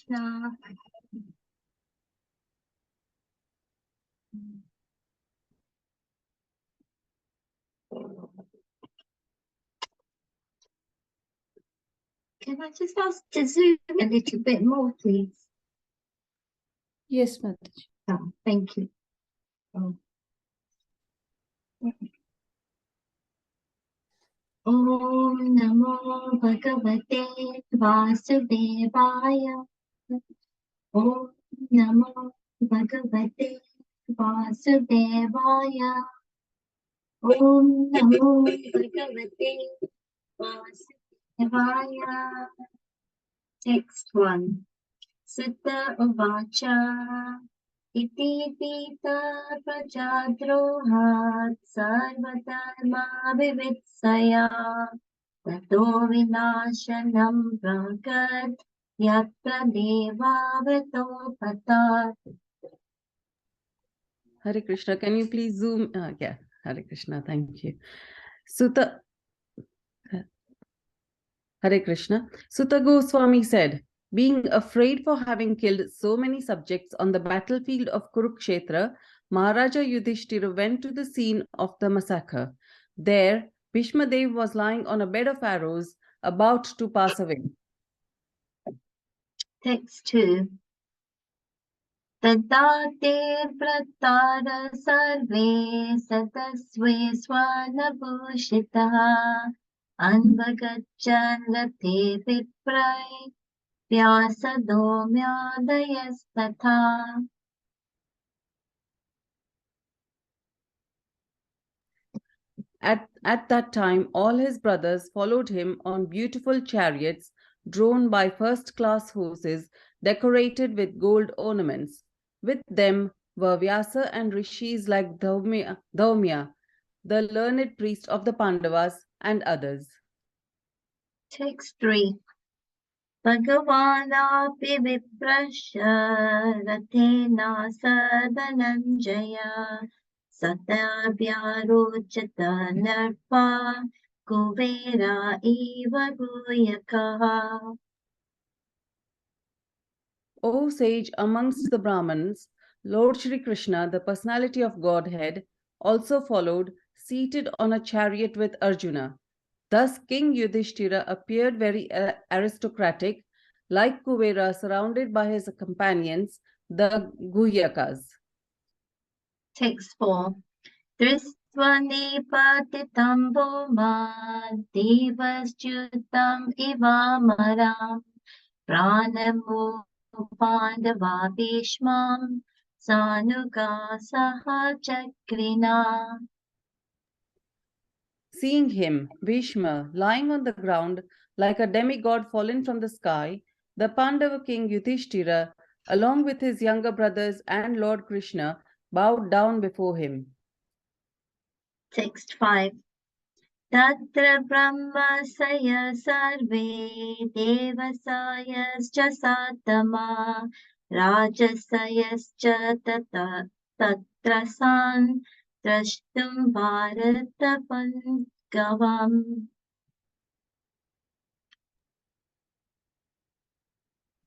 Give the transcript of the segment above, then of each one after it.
Krishna. Can I just ask to zoom a little bit more, please? Yes, Mataji. Oh, thank you. Oh. Om Namo Bhagavate Vasudevaya. Om Namo Bhagavate Vasudevaya. Om Namo Bhagavate Vasudevaya. Text 1. Sutta Uvacha. Iti pita prajadrohat sarvadharma vivitsaya tato vinashanam pragat yatra deva vrito patat. Hare Krishna, can you please zoom? Yeah, Hare Krishna, thank you. Sutta, Hare Krishna. Sutta Goswami said, being afraid for having killed so many subjects on the battlefield of Kurukshetra, Maharaja Yudhishthira went to the scene of the massacre. There, Bhishma Dev was lying on a bed of arrows, about to pass away. Text 2. Tadate pratara sarve satasve swanabhushitaha anvagachan rate viprai vyasadomyadayastatha. At that time, all his brothers followed him on beautiful chariots drawn by first-class horses decorated with gold ornaments. With them were Vyasa and rishis like Dhaumya, the learned priest of the Pandavas, and others. Text 3. Bhagavanapi viprasya rathena sadananjaya satabhyarochata narpa kuvera iva guyakaha. O sage amongst the Brahmins, Lord Shri Krishna, the personality of Godhead, also followed, seated on a chariot with Arjuna. Thus King Yudhishthira appeared very aristocratic, like Kuvera, surrounded by his companions, the Guhyakas. Text 4. Dristvani patitam bhoma devaschutam ivamaram pranamo pandava bhishmam sanuga saha chakrina. Seeing him, Bhishma, lying on the ground like a demigod fallen from the sky, the Pandava king Yudhishthira, along with his younger brothers and Lord Krishna, bowed down before him. Text 5. Tatra brahmasaya sarve devasayascha satama rajasayascha tatra san drashtum bharata pangavam.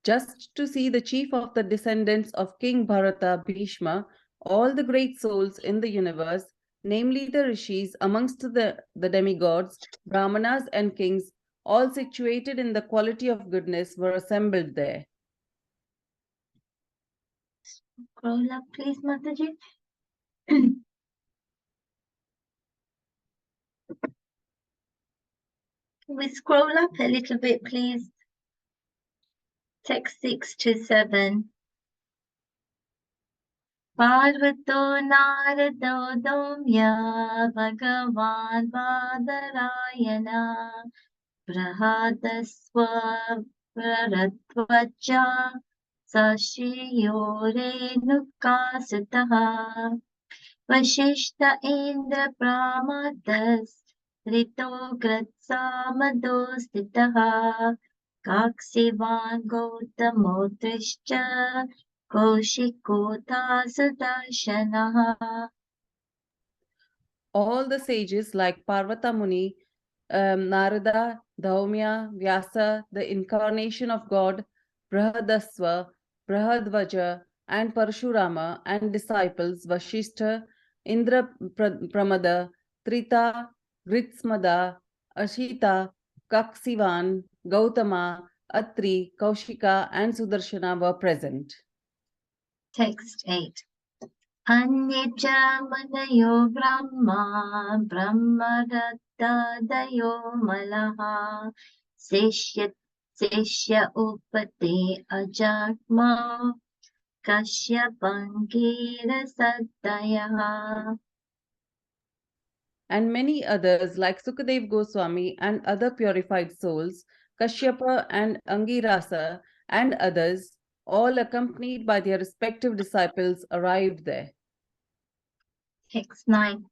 Just to see the chief of the descendants of King Bharata, Bhishma, all the great souls in the universe, namely the rishis amongst the demigods, brahmanas and kings, all situated in the quality of goodness, were assembled there. Scroll up, please, Mataji. We scroll up a little bit, please. Text 6 to 7. Parvato Narado Domya Bhagavan Vadarayana Prahadasva Praratvacha Sashiyore Nukasataha Vashishta Indra Pramadas Ritogratsa Madostitaha Kaksivan Gautamodrishcha Koshikota Sudarshanaha. All the sages like Parvata Muni, Narada, Dhaumya, Vyasa, the incarnation of God, Brahadasva, Brahadvaja, and Parashurama, and disciples Vashishta, Indra Pramada, Trita, Gritsmada, Ashita, Kaksivan, Gautama, Atri, Kaushika, and Sudarshana were present. Text 8. Anyecha manayo brahma, brahmadattadayo malaha, seshya upate ajatma, kashyapangera sattaya. And many others like Sukadev Goswami and other purified souls, Kashyapa and Angirasa and others, all accompanied by their respective disciples, arrived there. Text 9.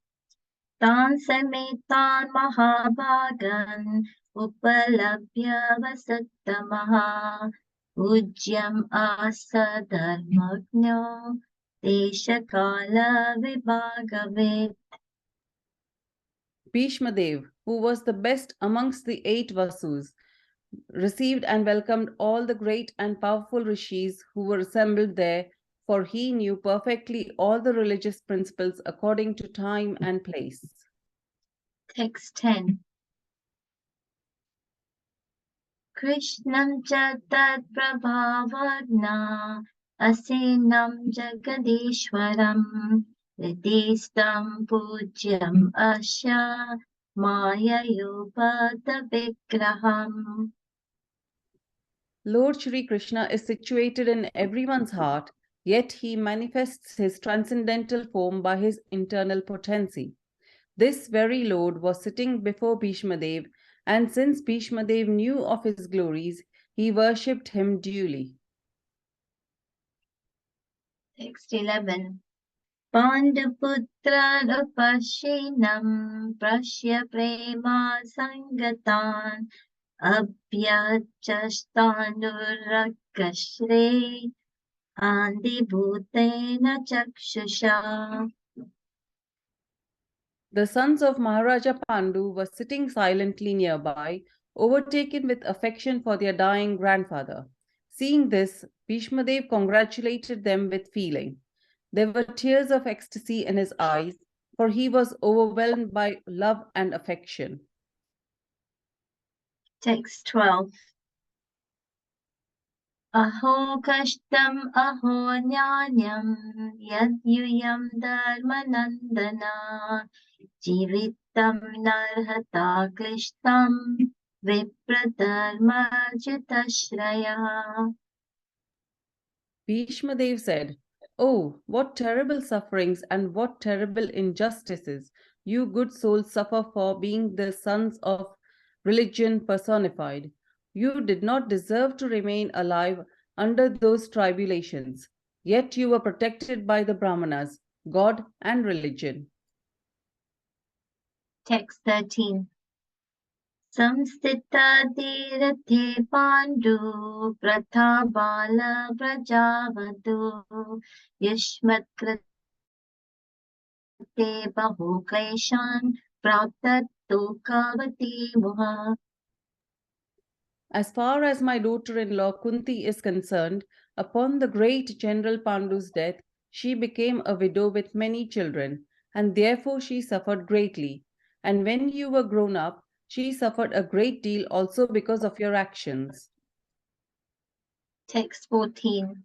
Tan sametan mahabhagan upalabhya vasattamaha ujyam asadharmagno deshakala vibhagavet. Bhishma Dev, who was the best amongst the 8 Vasus, received and welcomed all the great and powerful rishis who were assembled there, for he knew perfectly all the religious principles according to time and place. Text 10. Krishnam cha tat prabhavagna asinam jagadishwaram Ridistam pujyam asya maya yupata vigraham. Lord Shri Krishna is situated in everyone's heart, yet he manifests his transcendental form by his internal potency. This very Lord was sitting before Bhishma Dev, and since Bhishma Dev knew of his glories, he worshipped him duly. Text 11. Panduputra upashinam prashya prema sangatan abhyachastanurrakashre andibhutena chakshusha. The sons of Maharaja Pandu were sitting silently nearby, overtaken with affection for their dying grandfather. Seeing this, Bhishma Dev congratulated them with feeling. There were tears of ecstasy in his eyes, for he was overwhelmed by love and affection. Text 12. Aho kashtam aho nyanyam yadyuyam dharmanandana Jivitam narhata klishtam vipradharmajitashraya. Bhishma Dev said, "Oh, what terrible sufferings and what terrible injustices you good souls suffer for being the sons of religion personified. You did not deserve to remain alive under those tribulations, yet you were protected by the Brahmanas, God and religion." Text 13. Samstita dhirathe pandu pratha bala prajavadu yushmat krate bahu kleshan praptattu kavati muha. As far as my daughter-in-law Kunti is concerned, upon the great General Pandu's death, she became a widow with many children, and therefore she suffered greatly. And when you were grown up, she suffered a great deal also because of your actions. Text 14.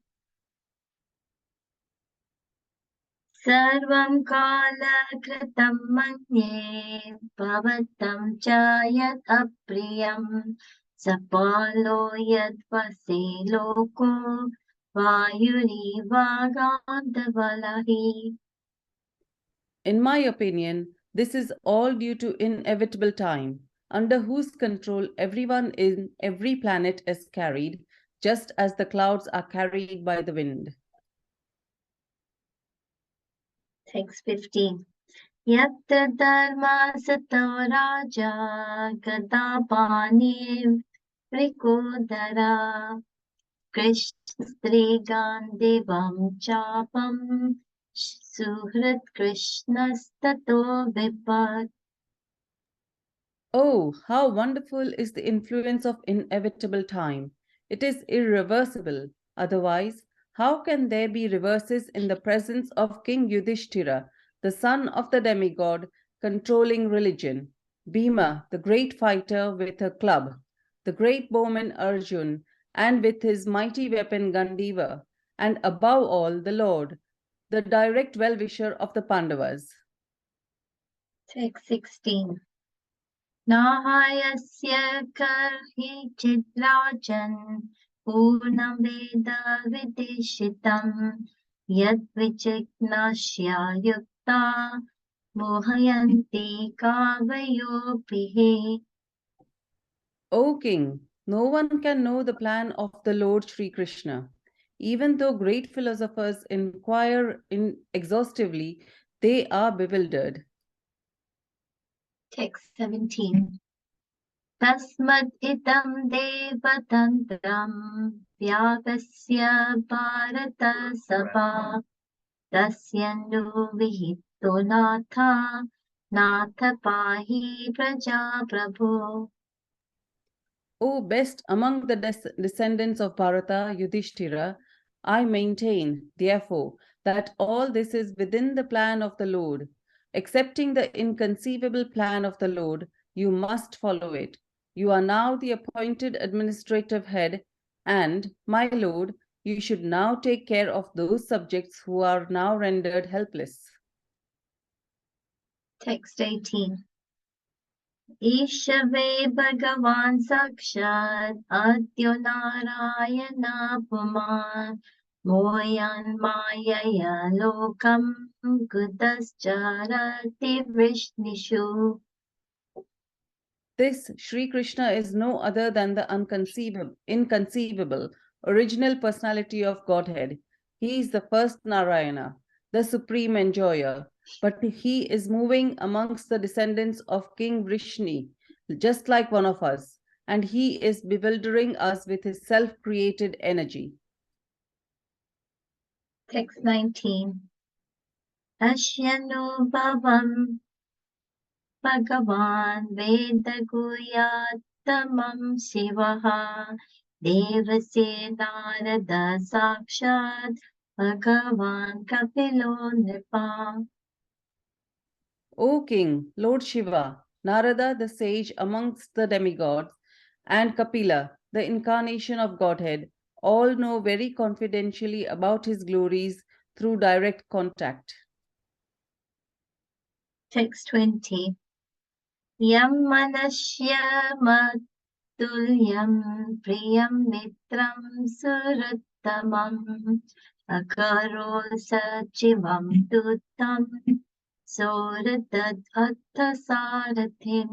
Sarvam kala kritam manye bhavatam cha yad apriyam sapalo yad vase loko vayuri vagandavalahi. In my opinion, this is all due to inevitable time, under whose control everyone in every planet is carried, just as the clouds are carried by the wind. Text 15. Yatra dharma sato raja gadapani vrikodara Krishnastrigan devam chapam suhrit Krishnastato vipat. Oh, how wonderful is the influence of inevitable time! It is irreversible. Otherwise, how can there be reverses in the presence of King Yudhishthira, the son of the demigod, controlling religion, Bhima, the great fighter with a club, the great bowman Arjun, and with his mighty weapon Gandiva, and above all the Lord, the direct well-wisher of the Pandavas. Text 16. Nahayasya karhi chidrajan purnam veda vidishitam yad vichignasya yukta mohayanti kavayopihe. O King, no one can know the plan of the Lord Sri Krishna. Even though great philosophers inquire exhaustively, they are bewildered. Text 17. Tasmad idam devatantram vyavasya bharata sabha tasyandu vihito natha natha pahi praja prabhu. O best among the descendants of Bharata, Yudhishthira, I maintain, therefore, that all this is within the plan of the Lord. Accepting the inconceivable plan of the Lord, you must follow it. You are now the appointed administrative head, and, my Lord, you should now take care of those subjects who are now rendered helpless. Text 18. Ishave Bhagavan Sakshat Adyo Narayana Puman Moyan Mayaya Lokam Gudascharati Vrishnishu. This Sri Krishna is no other than the inconceivable, original personality of Godhead. He is the first Narayana, the supreme enjoyer, but he is moving amongst the descendants of King Vrishni, just like one of us, and he is bewildering us with his self-created energy. Text 19. Ashyano Bhavam Bhagavan Veda Guyatamam Shivaha Devase Narada Sakshat Bhagavan Kapilo Nripa. O King, Lord Shiva, Narada the sage amongst the demigods, and Kapila, the incarnation of Godhead, all know very confidentially about his glories through direct contact. Text 20. Yam manashya matulyam priyam mitram surattamam akaro sachivam tutam soratat athasarathin.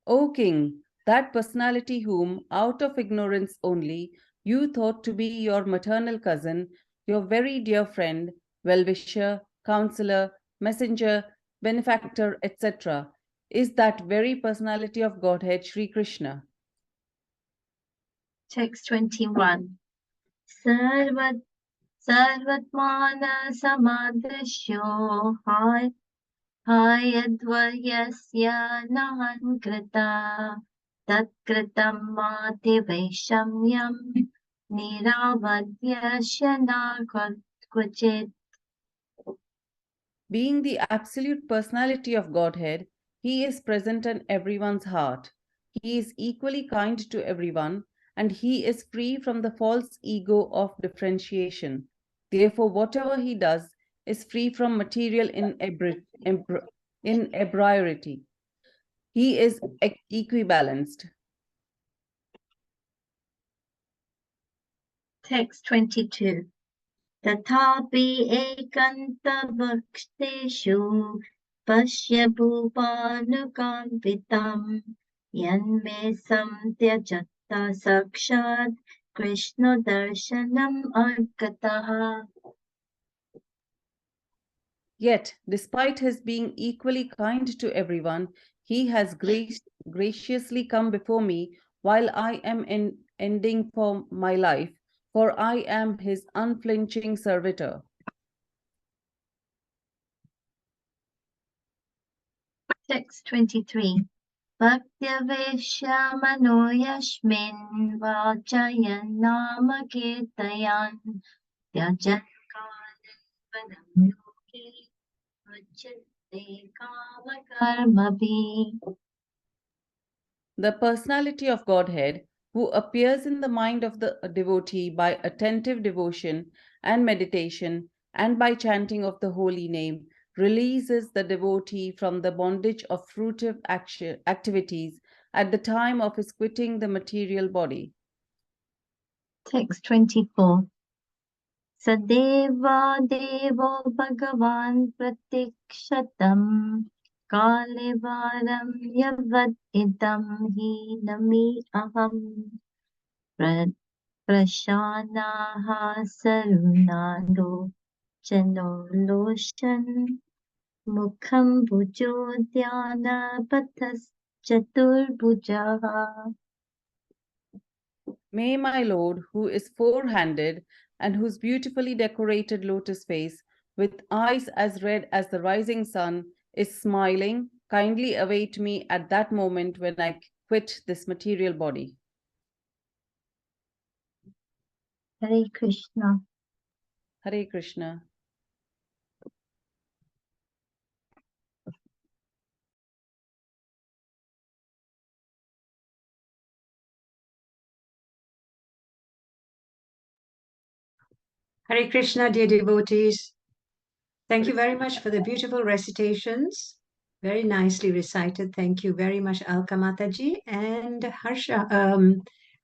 O King, that personality whom, out of ignorance only, you thought to be your maternal cousin, your very dear friend, well-wisher, counselor, messenger, benefactor, etc., is that very personality of Godhead, Sri Krishna. Text 21. Sarvatmana samadrishyo hayadvayasya nahan krita tatkritam mati vaishamyam niravadyasya narkvachit. Being the absolute personality of Godhead, he is present in everyone's heart. He is equally kind to everyone, and he is free from the false ego of differentiation. Therefore, whatever he does is free from material inebriety. He is equibalanced. Text 22. Tathapi ekanta bhakteshu Pashya bhupanukampitam yanme samtyajatta sakshat Krishna darshanam argataha. Yet, despite his being equally kind to everyone, he has graciously come before me while I am ending for my life, for I am his unflinching servitor. Text 23. Bhaktyavesha mano yasmin vachayan nama kirtayan Tyajan kalanpadam loke Vajjate kama karmabhi. The personality of Godhead, who appears in the mind of the devotee by attentive devotion and meditation and by chanting of the holy name, releases the devotee from the bondage of fruitive activities at the time of his quitting the material body. Text 24. Sadeva Devo Bhagavan Pratikshatam Kalevaram Yavad Idam Hi Nami Aham Prashanaha Sarunado Chanoloshan Mukham Bhujo Dhyana Pathas Chaturbhujaha. May my Lord, who is four-handed and whose beautifully decorated lotus face, with eyes as red as the rising sun, is smiling, kindly await me at that moment when I quit this material body. Hare Krishna. Hare Krishna. Hare Krishna, dear devotees. Thank you very much for the beautiful recitations. Very nicely recited. Thank you very much, Alka Mataji and Harsha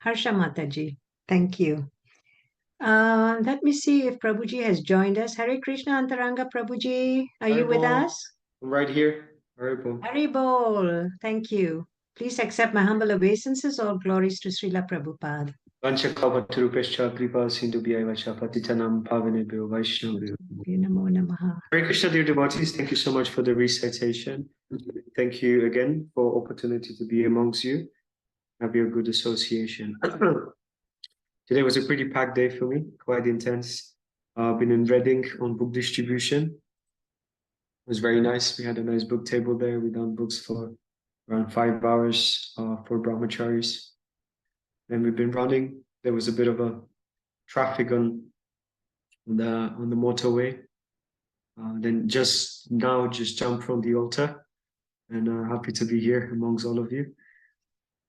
Mataji. Thank you. Let me see if Prabhuji has joined us. Hare Krishna, Antaranga Prabhuji. Are you with us? I'm right here. Haribol. Haribol. Thank you. Please accept my humble obeisances. All glories to Srila Prabhupada. Vanchakavatturupescha kripa sindhubhyaya vacha patitanam pavanebhyo vaishnavyo. Namo namaha. Hare Krishna, dear devotees. Thank you so much for the recitation. Thank you again for opportunity to be amongst you. Have your good association. Today was a pretty packed day for me, quite intense. I've been in Reading on book distribution. It was very nice. We had a nice book table there. We done books for around 5 hours for brahmacharis. Then we've been running. There was a bit of a traffic on the motorway. Then just now, just jumped from the altar, and happy to be here amongst all of you.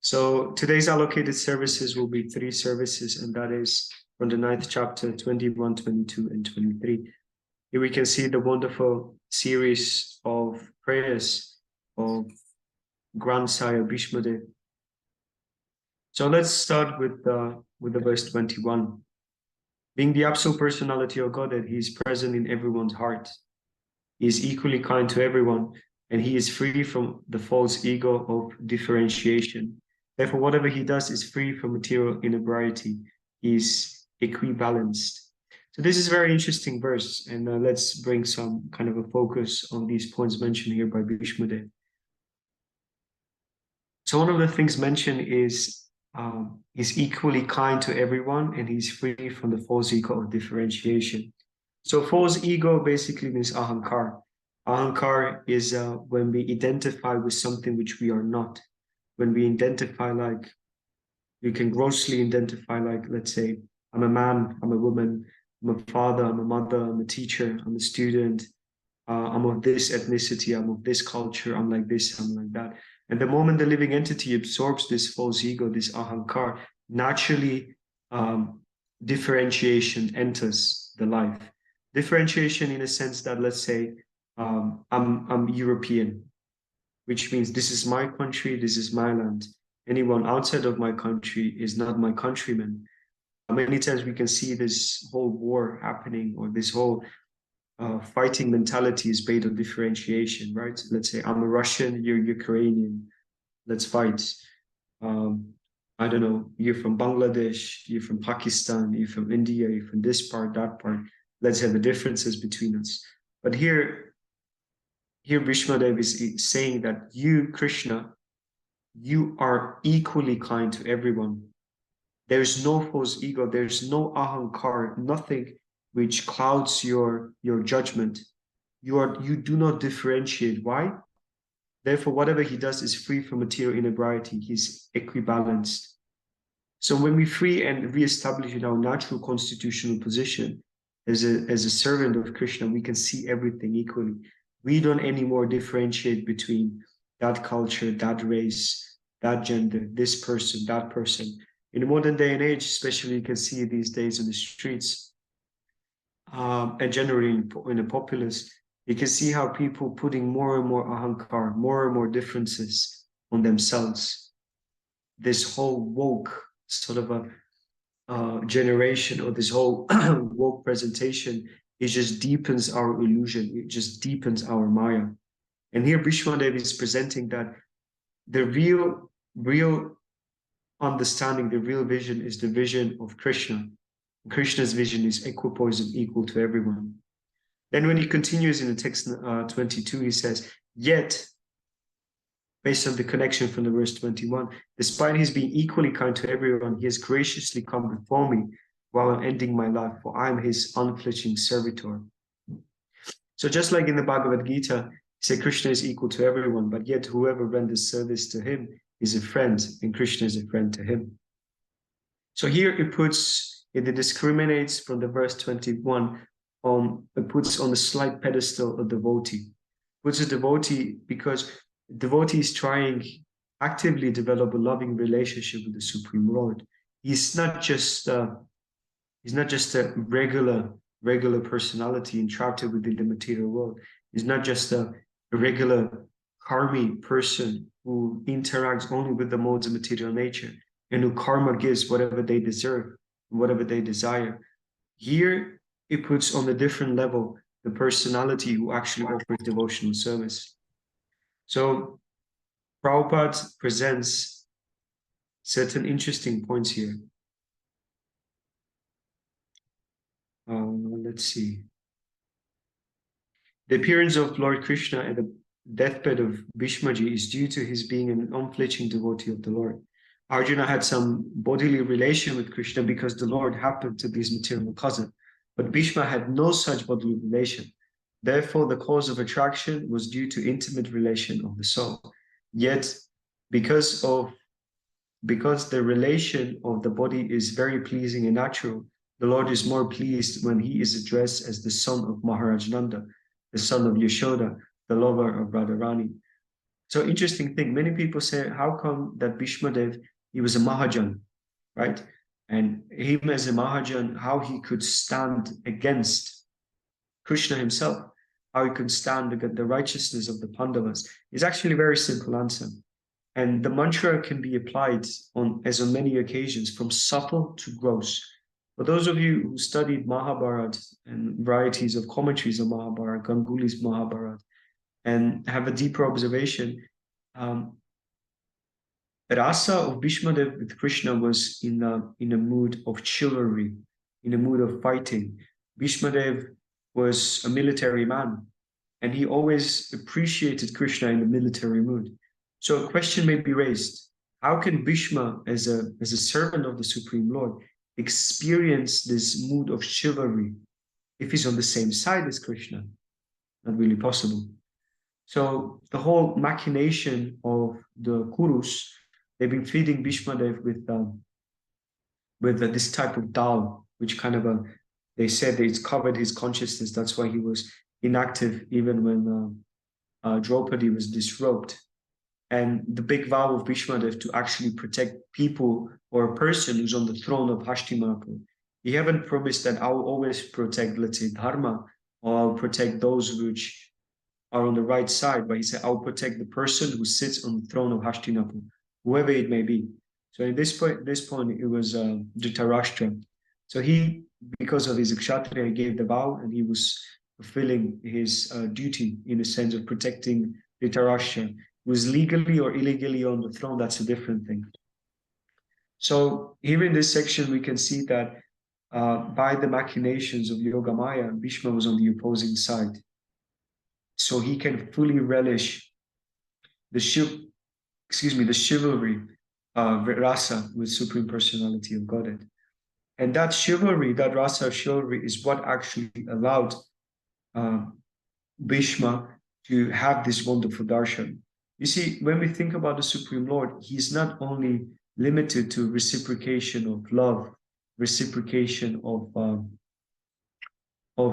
So today's allocated services will be 3 services, and that is from the 9th chapter, 21, 22, and 23. Here we can see the wonderful series of prayers of Grandsire Bhishmadev. So let's start with the verse 21. Being the absolute personality of God, that he is present in everyone's heart. He is equally kind to everyone, and he is free from the false ego of differentiation. Therefore, whatever he does is free from material inebriety. He is equibalanced. So this is a very interesting verse, and let's bring some kind of a focus on these points mentioned here by Bhishmadev. So one of the things mentioned is he's equally kind to everyone, and he's free from the false ego of differentiation. So false ego basically means ahankar. Ahankar is when we identify with something which we are not. When we identify, like, you can grossly identify, like, let's say, I'm a man, I'm a woman, I'm a father, I'm a mother, I'm a teacher, I'm a student, I'm of this ethnicity, I'm of this culture, I'm like this, I'm like that. And the moment the living entity absorbs this false ego, this ahankar, naturally differentiation enters the life. Differentiation in a sense that, let's say, I'm European, which means this is my country, this is my land. Anyone outside of my country is not my countryman. Many times we can see this whole war happening, or this whole fighting mentality is based on differentiation, right? Let's say I'm a Russian, you're Ukrainian, let's fight. I don't know, you're from Bangladesh, you're from Pakistan, you're from India, you're from this part, that part. Let's have the differences between us. But here Bhishmadev is saying that you, Krishna, you are equally kind to everyone. There's no false ego, there's no ahankar, nothing which clouds your judgment. You do not differentiate. Why? Therefore, whatever he does is free from material inebriety. He's equibalanced. So when we free and reestablish in our natural constitutional position as a servant of Krishna, we can see everything equally. We don't anymore differentiate between that culture, that race, that gender, this person, that person. In the modern day and age, especially, you can see these days in the streets, and generally in the populace, you can see how people putting more and more ahankar, more and more differences on themselves. This whole woke sort of a generation, or this whole woke presentation, it just deepens our illusion. It just deepens our maya. And here Bhishma Dev is presenting that the real understanding, the real vision is the vision of Krishna. Krishna's vision is equipoise and equal to everyone. Then when he continues in the text 22, he says, yet, based on the connection from the verse 21, despite his being equally kind to everyone, he has graciously come before me while I'm ending my life, for I am his unflinching servitor. So just like in the Bhagavad Gita, he said Krishna is equal to everyone, but yet whoever renders service to him is a friend, and Krishna is a friend to him. So here it discriminates from the verse 21 it puts on a slight pedestal a devotee. Puts a devotee because devotee is trying actively develop a loving relationship with the Supreme Lord. He's not just a regular personality entrapped within the material world. He's not just a regular karmi person who interacts only with the modes of material nature and who karma gives whatever they deserve, whatever they desire. Here, it puts on a different level the personality who actually offers devotional service. So Prabhupada presents certain interesting points here. Let's see. The appearance of Lord Krishna at the deathbed of Bhishmaji is due to his being an unflinching devotee of the Lord. Arjuna had some bodily relation with Krishna because the Lord happened to be his maternal cousin, but Bhishma had no such bodily relation. Therefore, the cause of attraction was due to intimate relation of the soul. Yet, because the relation of the body is very pleasing and natural, the Lord is more pleased when he is addressed as the son of Maharaj Nanda, the son of Yashoda, the lover of Radharani. So interesting thing, many people say, how come that Bhishma Dev, he was a Mahajan, right? And him as a Mahajan, how he could stand against Krishna himself, how he could stand against the righteousness of the Pandavas, is actually a very simple answer. And the mantra can be applied as on many occasions, from subtle to gross. For those of you who studied Mahabharata and varieties of commentaries on Mahabharata, Ganguly's Mahabharata, and have a deeper observation, Rasa of Bhishma Dev with Krishna was in a mood of chivalry, in a mood of fighting. Bhishma Dev was a military man, and he always appreciated Krishna in a military mood. So a question may be raised: how can Bhishma, as a servant of the Supreme Lord, experience this mood of chivalry if he's on the same side as Krishna? Not really possible. So the whole machination of the Kurus, they've been feeding Bhishma Dev with this type of dal, which kind of they said that it's covered his consciousness. That's why he was inactive even when Draupadi was disrobed. And the big vow of Bhishma Dev to actually protect people or a person who's on the throne of Hastinapur. He haven't promised that I'll always protect, let's say, Dharma, or I'll protect those which are on the right side, but he said, I'll protect the person who sits on the throne of Hastinapur, whoever it may be. So at this point, it was Dhritarashtra. So he, because of his kshatriya, he gave the vow, and he was fulfilling his duty in the sense of protecting Dhritarashtra. Who was legally or illegally on the throne, that's a different thing. So here in this section, we can see that by the machinations of Yogamaya, Bhishma was on the opposing side. So he can fully relish the chivalry rasa with Supreme Personality of Godhead. And that chivalry, that rasa of chivalry, is what actually allowed Bhishma to have this wonderful darshan. You see, when we think about the Supreme Lord, he's not only limited to reciprocation of love, reciprocation of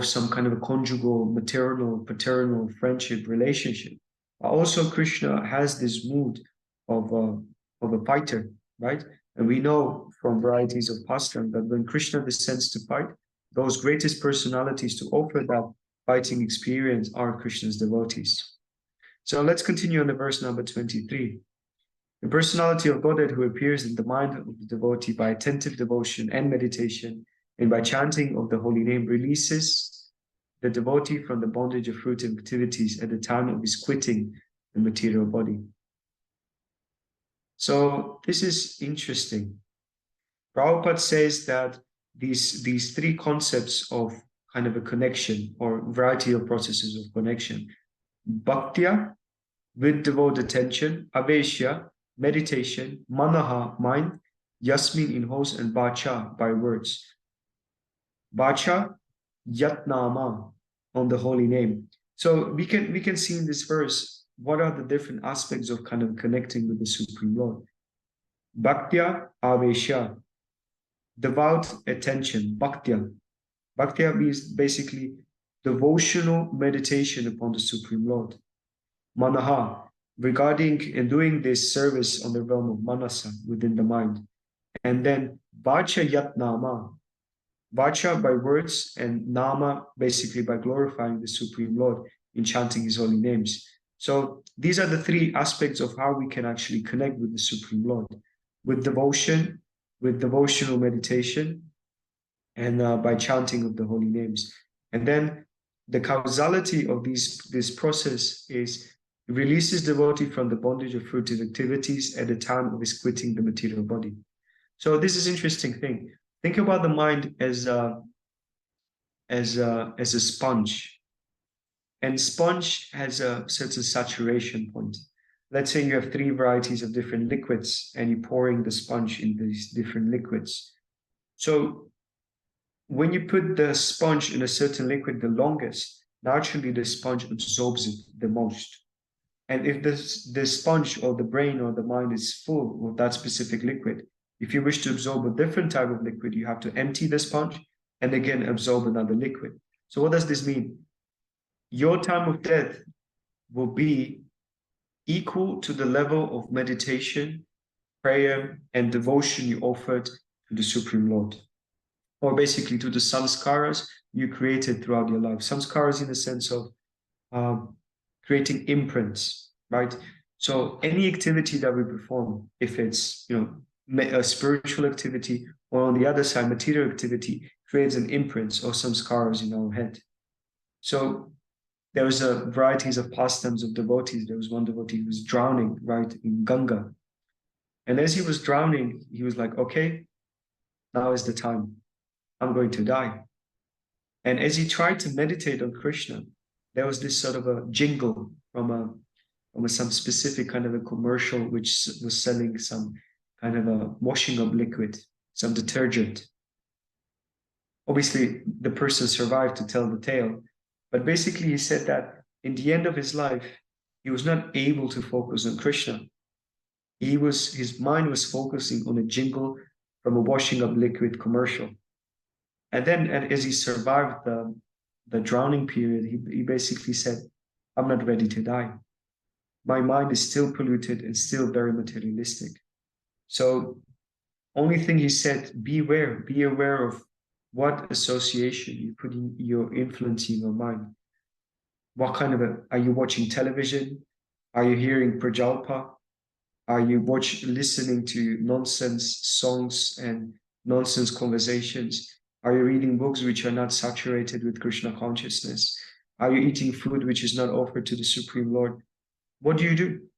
some kind of a conjugal, maternal, paternal friendship relationship. Also, Krishna has this mood of a fighter, right? And we know from varieties of pastime that when Krishna descends to fight, those greatest personalities to offer that fighting experience are Krishna's devotees. So let's continue on the verse number 23. The personality of Godhead who appears in the mind of the devotee by attentive devotion and meditation and by chanting of the holy name releases the devotee from the bondage of fruitive activities at the time of his quitting the material body. So this is interesting. Prabhupada says that these three concepts of kind of a connection or variety of processes of connection, bhaktya, with devout attention, aveshya, meditation, manaha, mind, yasmin in host, and bacha, by words. Bacha, yatnama, on the holy name. So we can see in this verse what are the different aspects of kind of connecting with the Supreme Lord. Bhaktya, aveshya, devout attention, bhaktya. Bhaktya means basically devotional meditation upon the Supreme Lord. Manaha, regarding and doing this service on the realm of manasa, within the mind. And then vacha yatnama, vacha by words, and nama basically by glorifying the Supreme Lord in chanting his holy names. So these are the three aspects of how we can actually connect with the Supreme Lord: with devotion, with devotional meditation, and by chanting of the holy names. And then the causality of this process is it releases devotee from the bondage of fruitive activities at the time of his quitting the material body. So this is an interesting thing. Think about the mind as a sponge. And sponge has a certain saturation point. Let's say you have three varieties of different liquids and you're pouring the sponge in these different liquids. So when you put the sponge in a certain liquid the longest, naturally the sponge absorbs it the most. And if the sponge or the brain or the mind is full of that specific liquid, if you wish to absorb a different type of liquid, you have to empty the sponge and again absorb another liquid. So what does this mean? Your time of death will be equal to the level of meditation, prayer, and devotion you offered to the Supreme Lord, or basically to the samskaras you created throughout your life. Samskaras in the sense of creating imprints, right? So any activity that we perform, if it's a spiritual activity, or on the other side, material activity, creates an imprint or some scars in our head. So there was varieties of pastimes of devotees. There was one devotee who was drowning right in Ganga, and as he was drowning, he was like, "Okay, now is the time. I'm going to die." And as he tried to meditate on Krishna, there was this sort of a jingle from some specific kind of a commercial which was selling some kind of a washing up liquid, some detergent. Obviously, the person survived to tell the tale, but basically he said that in the end of his life, he was not able to focus on Krishna. His mind was focusing on a jingle from a washing up liquid commercial. And then as he survived the drowning period, he basically said, "I'm not ready to die. My mind is still polluted and still very materialistic." So only thing he said, be aware of what association you put in your influence in your mind. What kind of are you watching television? Are you hearing prajalpa? Are you listening to nonsense songs and nonsense conversations? Are you reading books which are not saturated with Krishna consciousness? Are you eating food which is not offered to the Supreme Lord? What do you do?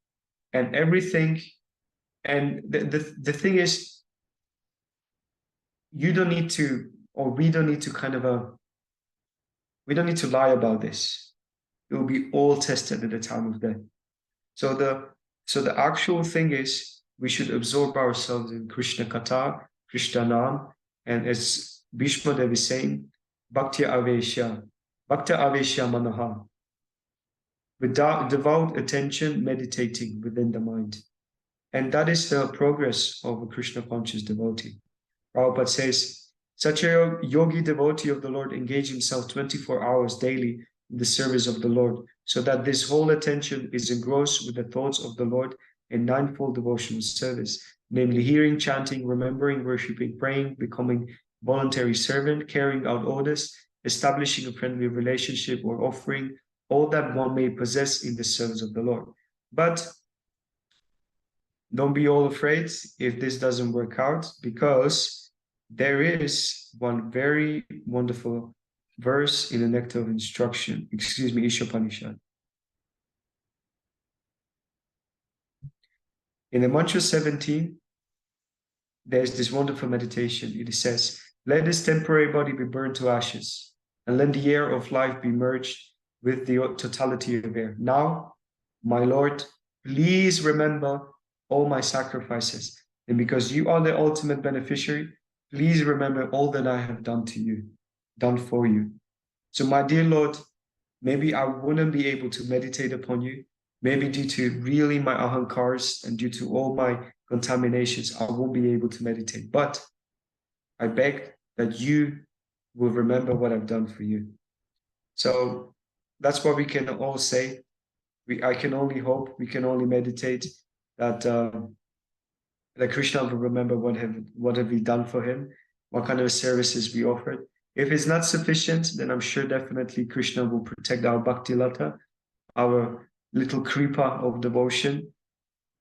And everything, and the thing is, you don't need to, or we don't need to we don't need to lie about this. It will be all tested at the time of death. So the actual thing is, we should absorb ourselves in Krishna Katha, Krishna Nam, and as Bhishma Dev is saying, Bhaktya Aveshya Manaha. with devout attention meditating within the mind. And that is the progress of a Krishna conscious devotee. Prabhupada says, such a yogi devotee of the Lord engage himself 24 hours daily in the service of the Lord, so that this whole attention is engrossed with the thoughts of the Lord in ninefold devotional service, namely hearing, chanting, remembering, worshipping, praying, becoming voluntary servant, carrying out orders, establishing a friendly relationship, or offering all that one may possess in the service of the Lord. But don't be all afraid if this doesn't work out, because there is one very wonderful verse in the Nectar of Instruction, Ishopanishad. In the mantra 17, there's this wonderful meditation. It says, let this temporary body be burned to ashes, and let the air of life be merged with the totality of air. Now, my Lord, please remember all my sacrifices. And because you are the ultimate beneficiary, please remember all that I have done for you. So my dear Lord, maybe I wouldn't be able to meditate upon you. Maybe due to really my ahankars and due to all my contaminations, I won't be able to meditate. But I beg that you will remember what I've done for you. So that's what we can all say. I can only hope, we can only meditate that Krishna will remember what have we done for him, what kind of services we offered. If it's not sufficient, then I'm sure definitely Krishna will protect our Bhakti Lata, our little kripa of devotion.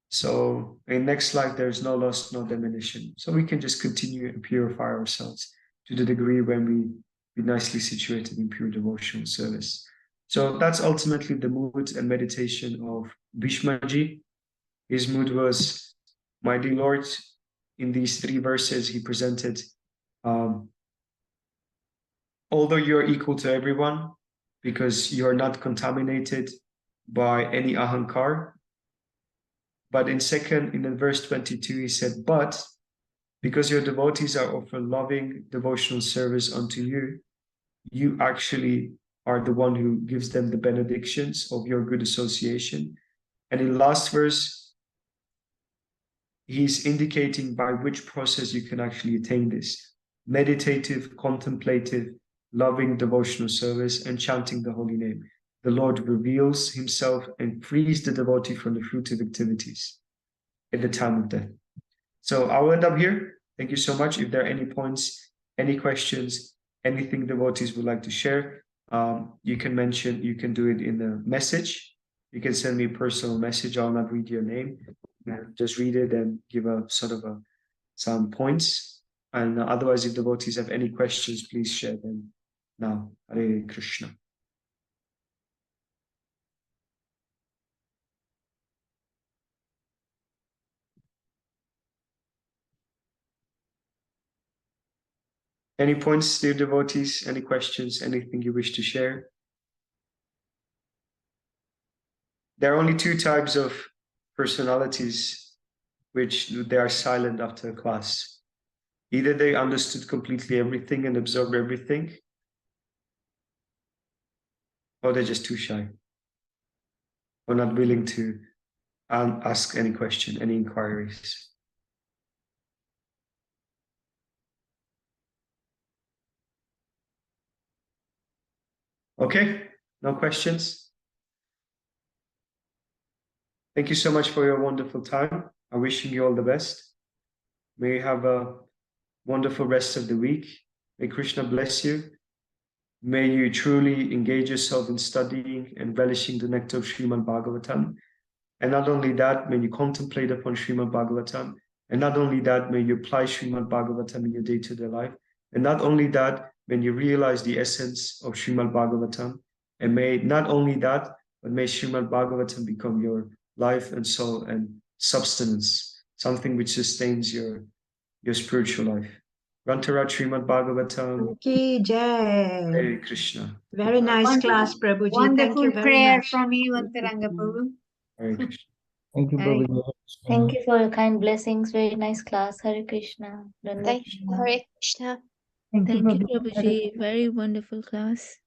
So in next life, there's no loss, no diminution. So we can just continue and purify ourselves to the degree when we be nicely situated in pure devotional service. So that's ultimately the mood and meditation of Bhishmaji. His mood was, my dear Lord, in these 3 verses he presented, although you're equal to everyone, because you're not contaminated by any ahankar. But in verse 22, he said, but because your devotees are offering loving devotional service unto you, you actually are the one who gives them the benedictions of your good association. And in last verse, he's indicating by which process you can actually attain this: meditative, contemplative, loving devotional service and chanting the holy name. The Lord reveals himself and frees the devotee from the fruitive activities at the time of death. So I'll end up here. Thank you so much. If there are any points, any questions, anything devotees would like to share, you can do it in the message. You can send me a personal message. I'll not read your name. Just read it and give some points. And otherwise, if devotees have any questions, please share them now. Hare Krishna. Any points, dear devotees? Any questions? Anything you wish to share? There are only 2 types of personalities which they are silent after a class. Either they understood completely everything and absorbed everything, or they're just too shy, or not willing to ask any question, any inquiries. Okay, no questions? Thank you so much for your wonderful time. I'm wishing you all the best. May you have a wonderful rest of the week. May Krishna bless you. May you truly engage yourself in studying and relishing the nectar of Srimad Bhagavatam. And not only that, may you contemplate upon Srimad Bhagavatam. And not only that, may you apply Srimad Bhagavatam in your day-to-day life. And not only that, when you realize the essence of Srimad Bhagavatam. And may not only that, but may Srimad Bhagavatam become your life and soul and substance, something which sustains your spiritual life. Rantarat Srimad Bhagavatam. Ki Jai. Hare Krishna. Very nice class, Prabhuji. Thank Wonderful you very prayer much. from you, Antaranga Prabhu. Hare Krishna. Thank you, Hare- Prabhuji. Thank you for your kind blessings. Very nice class. Hare Krishna. Thank you, Hare Krishna. Thank Thank you, you, Prabhuji. Prabhuji. Very wonderful class.